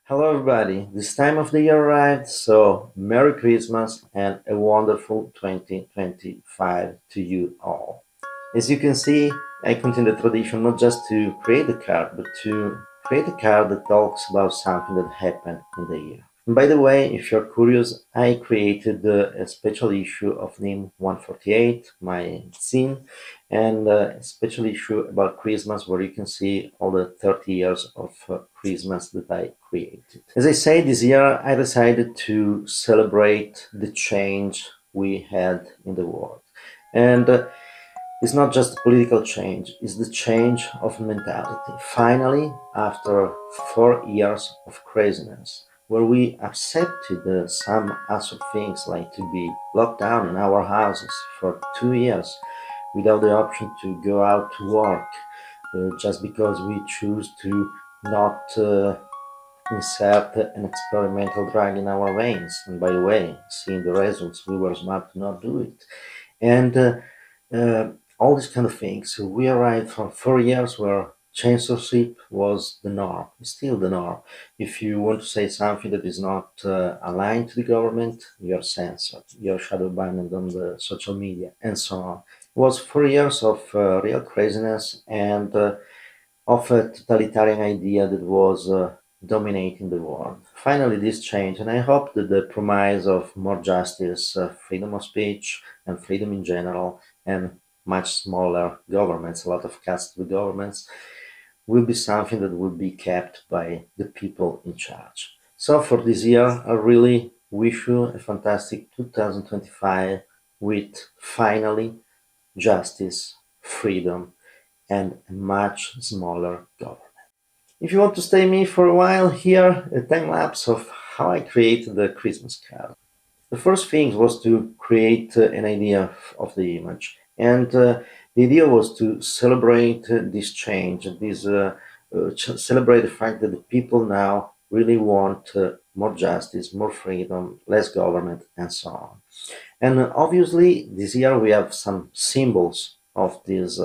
Hello, everybody. This time of the year arrived, so Merry Christmas and a wonderful 2025 to you all. As you can see, I continue the tradition not just to create a card, but to create a card that talks about something that happened in the year. And by the way, if you're curious, I created a special issue of NIM 148, my zine, and a special issue about Christmas where you can see all the 30 years of Christmas that I created. As I say, this year I decided to celebrate the change we had in the world. And it's not just political change, it's the change of mentality. Finally, after 4 years of craziness, where we accepted some other things like to be locked down in our houses for 2 years without the option to go out to work, just because we choose to not insert an experimental drug in our veins. And by the way, seeing the results, we were smart to not do it. And all these kind of things. So we arrived from 4 years where censorship was the norm, it's still the norm. If you want to say something that is not aligned to the government, you're censored, you're shadow banned on the social media, and so on. It was 4 years of real craziness and of a totalitarian idea that was dominating the world. Finally, this changed, and I hope that the promise of more justice, freedom of speech, and freedom in general, and much smaller governments, a lot of cuts to the governments, will be something that will be kept by the people in charge. So for this year, I really wish you a fantastic 2025 with finally justice, freedom, and a much smaller government. If you want to stay me for a while, here a time lapse of how I created the Christmas card. The first thing was to create an idea of the image, and the idea was to celebrate this change, celebrate the fact that the people now really want more justice, more freedom, less government, and so on. And obviously, this year we have some symbols of this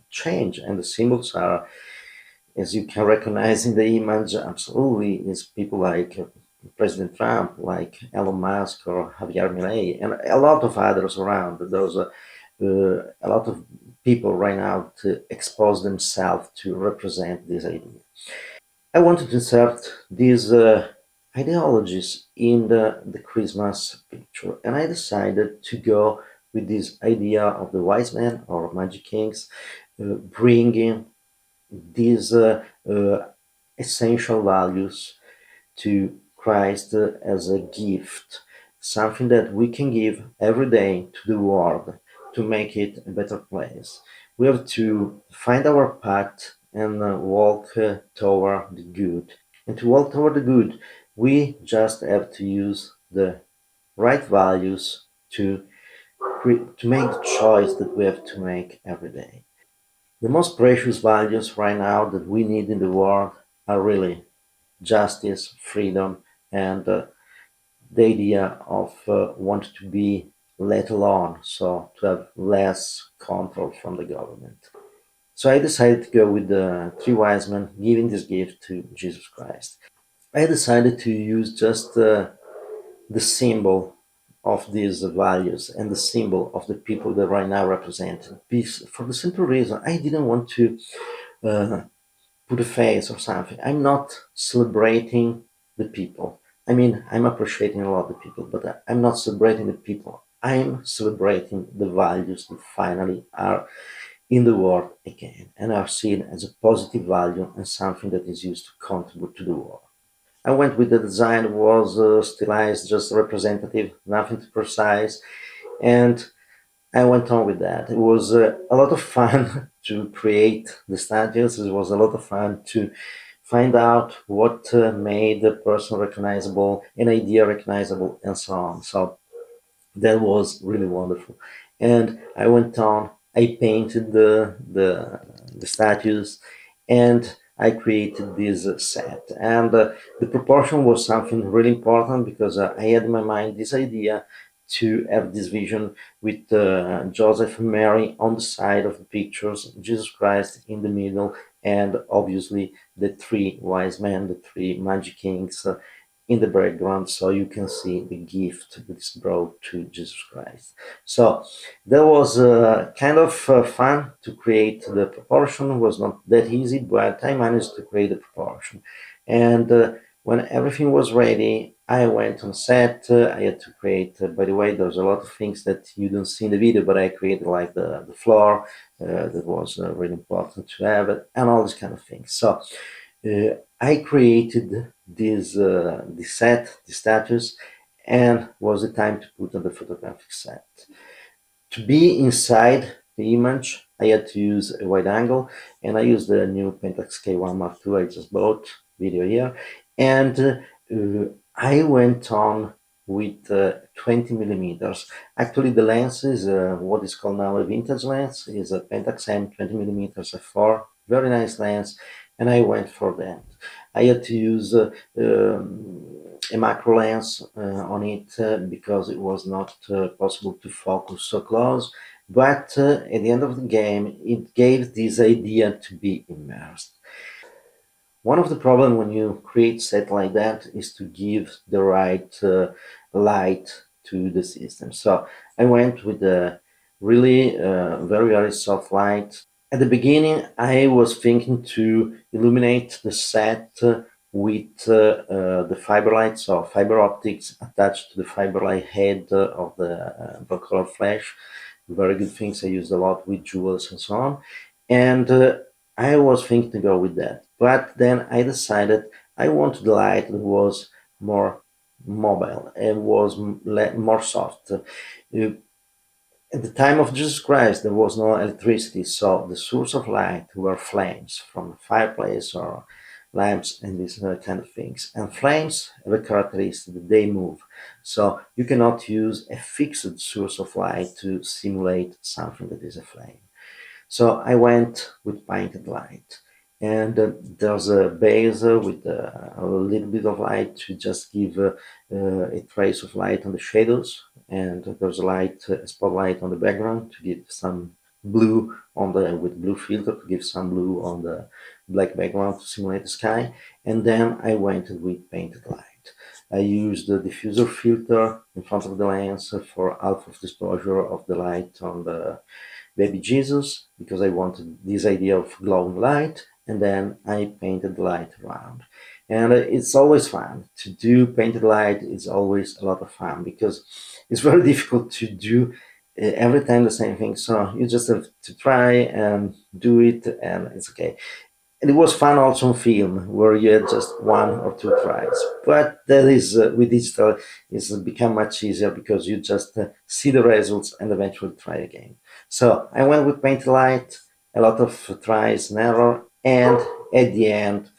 change, and the symbols are, as you can recognize in the image, absolutely, is people like President Trump, like Elon Musk or Javier Milei, and a lot of others around. There's a lot of people right now to expose themselves to represent this idea. I wanted to insert these ideologies in the Christmas picture, and I decided to go with this idea of the wise men or magic kings bringing these essential values to Christ as a gift, something that we can give every day to the world to make it a better place. We have to find our path and walk toward the good. And to walk toward the good, we just have to use the right values to make the choice that we have to make every day. The most precious values right now that we need in the world are really justice, freedom, and the idea of want to be let alone, so to have less control from the government. So I decided to go with the three wise men giving this gift to Jesus Christ. I decided to use just the symbol of these values and the symbol of the people that right now represent peace for the simple reason I didn't want to uh, put a face or something. I'm not celebrating the people. I mean, I'm appreciating a lot of the people, but I'm not celebrating the people. I'm celebrating the values that finally are in the world again and are seen as a positive value and something that is used to contribute to the world. I went with the design was stylized, just representative, nothing too precise, and I went on with that. It was a lot of fun to create the statues. It was a lot of fun to find out what made the person recognizable, an idea recognizable, and so on. So that was really wonderful. And I went on. I painted the statues, and I created this set. And the proportion was something really important because I had in my mind this idea to have this vision with Joseph and Mary on the side of the pictures, Jesus Christ in the middle, and obviously the three wise men, the three magic kings in the background, so you can see the gift that is brought to Jesus Christ. So that was kind of fun to create the proportion. It was not that easy, but I managed to create the proportion. And when everything was ready, I went on set. I had to create, by the way, there's a lot of things that you don't see in the video, but I created like the floor that was really important to have, and all these kind of things. So I created this set, the status, and was the time to put on the photographic set. To be inside the image, I had to use a wide angle, and I used the new Pentax K1 Mark II I just bought, video here, and I went on with 20 millimeters. Actually, the lens is what is called now a vintage lens, is a Pentax M 20 millimeters f4, very nice lens, and I went for that. I had to use a macro lens on it because it was not possible to focus so close. But at the end of the game, it gave this idea to be immersed. One of the problems when you create set like that is to give the right light to the system. So I went with a really very soft light. At the beginning, I was thinking to illuminate the set with the fiber light, so fiber optics attached to the fiber light head of the black color flash. Very good things I used a lot with jewels and so on. And I was thinking to go with that. But then I decided I wanted the light that was more mobile and was more soft. At the time of Jesus Christ, there was no electricity, so the source of light were flames from the fireplace or lamps and these kind of things. And flames have a characteristic that they move, so you cannot use a fixed source of light to simulate something that is a flame. So I went with painted light, and there's a base with a little bit of light to just give a trace of light on the shadows, and there's a light, a spotlight on the background to give some blue on the with blue filter to give some blue on the black background to simulate the sky, and then I went with painted light. I used the diffuser filter in front of the lens for half of the exposure of the light on the baby Jesus because I wanted this idea of glowing light, and then I painted the light around. And it's always fun to do painted light. It's always a lot of fun because it's very difficult to do every time the same thing. So you just have to try and do it, and it's okay. And it was fun also on film where you had just one or two tries. But that is with digital, it's become much easier because you just see the results and eventually try again. So I went with paint light, a lot of tries and error, and at the end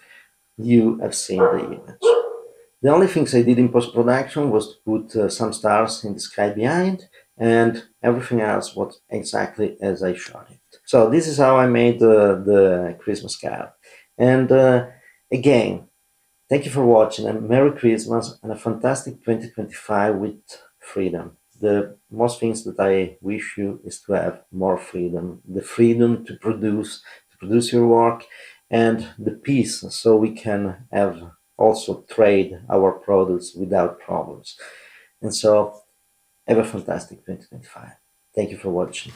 you have seen the image. The only things I did in post-production was to put some stars in the sky behind, and everything else was exactly as I shot it. So this is how I made the Christmas card. And again, thank you for watching, and Merry Christmas and a fantastic 2025 with freedom. The most things that I wish you is to have more freedom, the freedom to produce your work, and the peace so we can have also trade our products without problems. And so have a fantastic 2025. Thank you for watching.